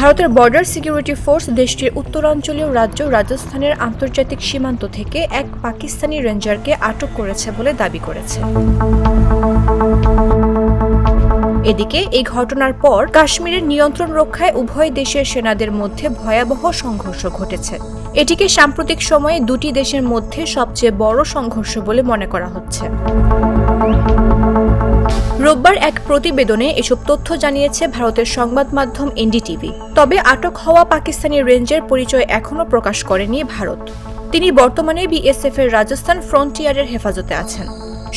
ভারতের border security force দেশটির উত্তরাঞ্চলীয় রাজ্য রাজস্থানের আন্তর্জাতিক সীমান্ত থেকে এক পাকিস্তানি রেঞ্জারকে আটক করেছে বলে দাবি করেছে। এদিকে এই ঘটনার পর কাশ্মীরের নিয়ন্ত্রণ রক্ষায় উভয় দেশের সেনাদের মধ্যে ভয়াবহ সংঘর্ষ ঘটেছে। এটিকে সাম্প্রতিক সময়ে দুটি দেশের মধ্যে সবচেয়ে বড় সংঘর্ষ বলে মনে করা হচ্ছে। রোববার এক প্রতিবেদনে এসব তথ্য জানিয়েছে ভারতের সংবাদ মাধ্যম এনডিটিভি। তবে আটক হওয়া পাকিস্তানি রেঞ্জের পরিচয় এখনও প্রকাশ করেনি ভারত। তিনি বর্তমানে বিএসএফ এর রাজস্থান ফ্রন্টিয়ারের হেফাজতে আছেন।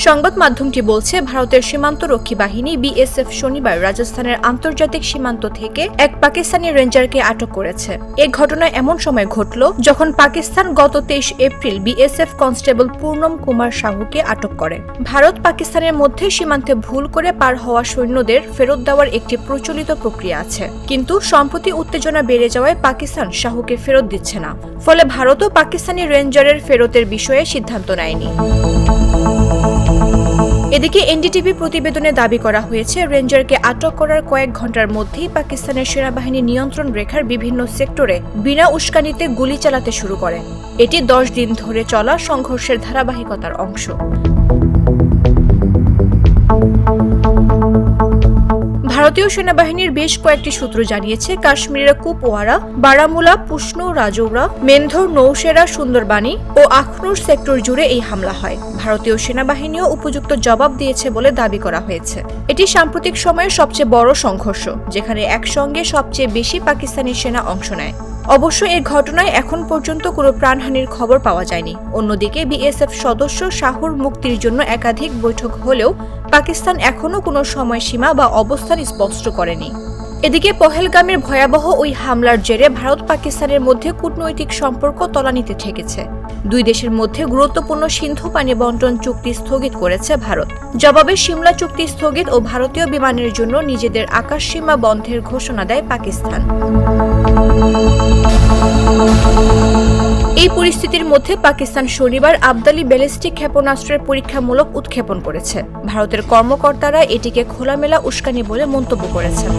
সংবাদ মাধ্যমটি বলছে, ভারতের সীমান্তরক্ষী বাহিনী বিএসএফ শনিবার রাজস্থানের আন্তর্জাতিক সীমান্ত থেকে এক পাকিস্তানি রেঞ্জারকে আটক করেছে। এই ঘটনা এমন সময় ঘটল যখন পাকিস্তান গত 23 April BSF constable Purnam Kumar সাহুকে আটক করে। ভারত পাকিস্তানের মধ্যে সীমান্তে ভুল করে পার হওয়া সৈন্যদের ফেরত দেওয়ার একটি প্রচলিত প্রক্রিয়া আছে, কিন্তু সম্প্রতি উত্তেজনা বেড়ে যাওয়ায় পাকিস্তান সাহুকে ফেরত দিচ্ছে না। ফলে ভারতও পাকিস্তানি রেঞ্জারের ফেরতের বিষয়ে সিদ্ধান্ত নেয়নি। এদিকে এনডিটিভি প্রতিবেদনে দাবি করা হয়েছে, রেঞ্জারকে আটক করার কয়েক ঘন্টার মধ্যেই পাকিস্তানের সেনাবাহিনী নিয়ন্ত্রণ রেখার বিভিন্ন সেক্টরে বিনা উস্কানিতে গুলি চালাতে শুরু করে। এটি 10 দিন ধরে চলা সংঘর্ষের ধারাবাহিকতার অংশ। ভারতীয় সেনাবাহিনীর বেশ কয়েকটি সূত্র জানিয়েছে, কাশ্মীরের কুপওয়ারা, বারামুলা, পুষ্ণ, রাজৌরা, মেন্ধর, নৌশেরা, সুন্দরবানি ও আখনুর সেক্টর জুড়ে এই হামলা হয়। ভারতীয় সেনাবাহিনীও উপযুক্ত জবাব দিয়েছে বলে দাবি করা হয়েছে। এটি সাম্প্রতিক সময়ের সবচেয়ে বড় সংঘর্ষ, যেখানে একসঙ্গে সবচেয়ে বেশি পাকিস্তানি সেনা অংশ নেয়। অবশ্য এই ঘটনায় এখন পর্যন্ত কোনো প্রাণহানির খবর পাওয়া যায়নি। অন্যদিকে বিএসএফ সদস্য শাহুর মুক্তির জন্য একাধিক বৈঠক হলেও পাকিস্তান এখনও কোনো সময়সীমা বা অবস্থান স্পষ্ট করেনি। এদিকে পহেলগামের ভয়াবহ ওই হামলার জেরে ভারত পাকিস্তানের মধ্যে কূটনৈতিক সম্পর্ক তলানিতে ঠেকেছে। দুই দেশের মধ্যে গুরুত্বপূর্ণ সিন্ধু পানি বন্টন চুক্তি স্থগিত করেছে ভারত। জবাবে সিমলা চুক্তি স্থগিত ও ভারতীয় বিমানের জন্য নিজেদের আকাশসীমা বন্ধের ঘোষণা দেয় পাকিস্তান। এই পরিস্থিতির মধ্যে পাকিস্তান শনিবার আবদালি ব্যালিস্টিক ক্ষেপণাস্ত্রের পরীক্ষামূলক উৎক্ষেপণ করেছে। ভারতের কর্মকর্তারা এটিকে খোলামেলা উস্কানি বলে মন্তব্য করেছেন।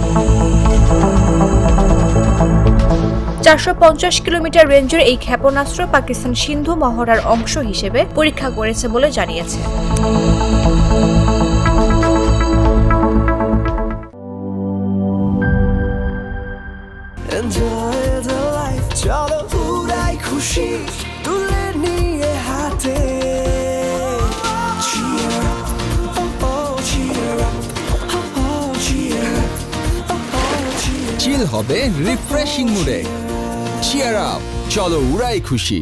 450 কিলোমিটার রেঞ্জের এই ক্ষেপণাস্ত্র পাকিস্তান সিন্ধু মহড়ার অংশ হিসেবে পরীক্ষা করেছে বলে জানিয়েছে। চিল হবে রিফ্রেশিং মুডে। চিয়ার আপ, চলো উড়াই খুশি।